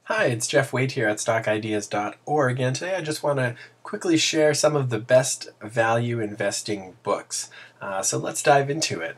Hi, it's Jeff Waite here at stockideas.org, and today I just want to quickly share some of the best value investing books. So let's dive into it.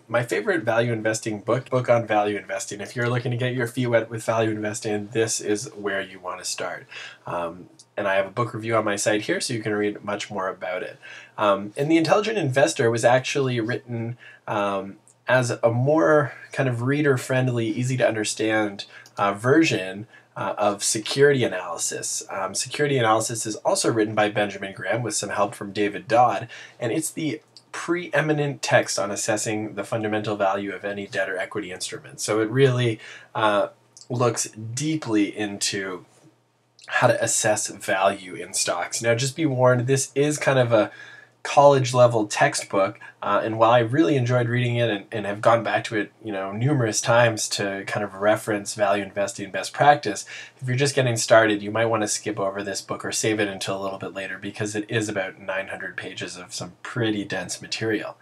My favorite value investing book on value investing. If you're looking to get your feet wet with value investing, this is where you want to start. And I have a book review on my site here, so you can read much more about it. And The Intelligent Investor was actually written as a more kind of reader-friendly, easy-to-understand version of security analysis. Security analysis is also written by Benjamin Graham with some help from David Dodd, and it's the preeminent text on assessing the fundamental value of any debt or equity instrument. So it really looks deeply into how to assess value in stocks. Now, just be warned, this is kind of a college level textbook, and while I really enjoyed reading it and have gone back to it numerous times to kind of reference value investing best practice, if you're just getting started, you might want to skip over this book or save it until a little bit later, because it is about 900 pages of some pretty dense material.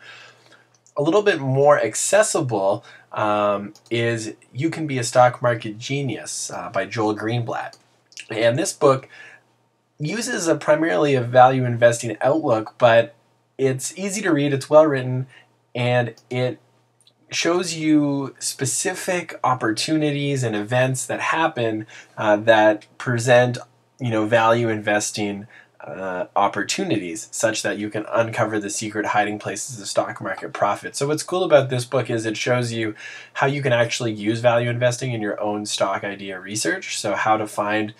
A little bit more accessible is You Can Be a Stock Market Genius by Joel Greenblatt. And this book uses primarily a value investing outlook, but it's easy to read, it's well written, and it shows you specific opportunities and events that happen that present value investing opportunities, such that you can uncover the secret hiding places of stock market profit. So what's cool about this book is it shows you how you can actually use value investing in your own stock idea research. So how to find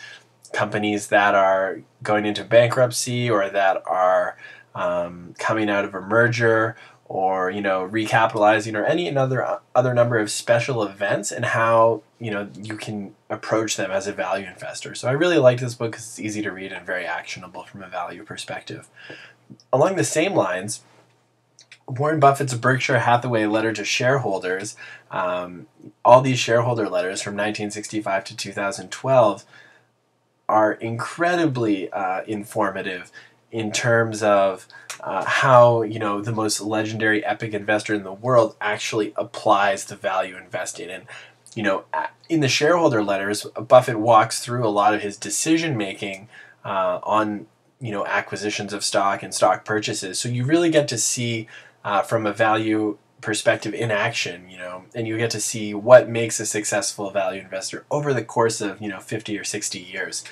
companies that are going into bankruptcy, or that are coming out of a merger, or recapitalizing, or any other number of special events, and how you can approach them as a value investor. So I really like this book because it's easy to read and very actionable from a value perspective. Along the same lines, Warren Buffett's Berkshire Hathaway letter to shareholders, all these shareholder letters from 1965 to 2012 are incredibly informative in terms of how the most legendary epic investor in the world actually applies the value investing. And in the shareholder letters, Buffett walks through a lot of his decision making on acquisitions of stock and stock purchases. So you really get to see from a value perspective in action, and you get to see what makes a successful value investor over the course of 50 or 60 years,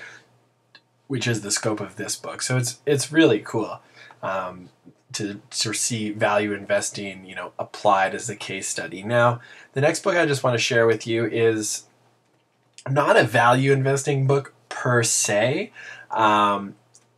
which is the scope of this book. So it's really cool to see value investing applied as a case study. Now, the next book I just want to share with you is not a value investing book per se,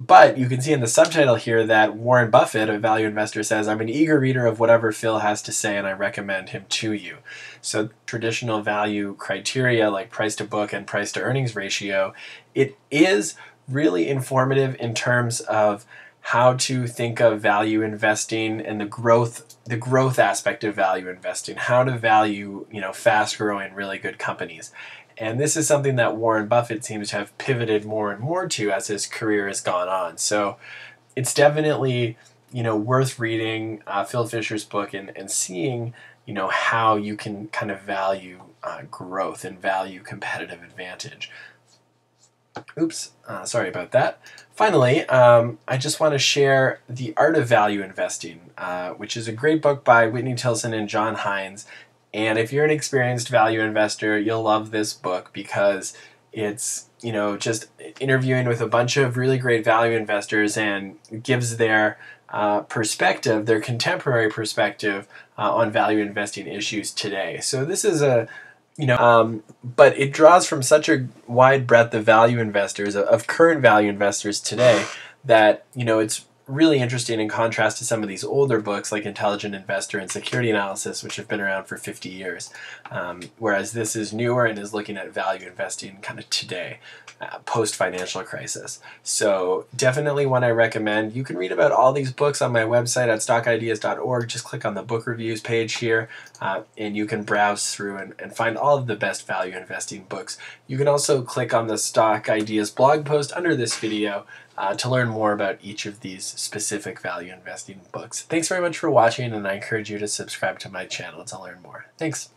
but you can see in the subtitle here that Warren Buffett, a value investor, says, "I'm an eager reader of whatever Phil has to say, and I recommend him to you." So traditional value criteria like price to book and price to earnings ratio, it is really informative in terms of how to think of value investing and the growth aspect of value investing, how to value fast growing, really good companies. And this is something that Warren Buffett seems to have pivoted more and more to as his career has gone on. So it's definitely worth reading Phil Fisher's book and seeing how you can kind of value growth and value competitive advantage. Oops, sorry about that. Finally, I just want to share The Art of Value Investing, which is a great book by Whitney Tilson and John Hines. And if you're an experienced value investor, you'll love this book because it's just interviewing with a bunch of really great value investors and gives their perspective, their contemporary perspective on value investing issues today. So this is but it draws from such a wide breadth of value investors, of current value investors today, that it's really interesting in contrast to some of these older books like Intelligent Investor and Security Analysis, which have been around for 50 years. Whereas this is newer and is looking at value investing kind of today, post-financial crisis. So definitely one I recommend. You can read about all these books on my website at stockideas.org. Just click on the book reviews page here, and you can browse through and find all of the best value investing books. You can also click on the Stock Ideas blog post under this video to learn more about each of these specific value investing books. Thanks very much for watching, and I encourage you to subscribe to my channel to learn more. Thanks.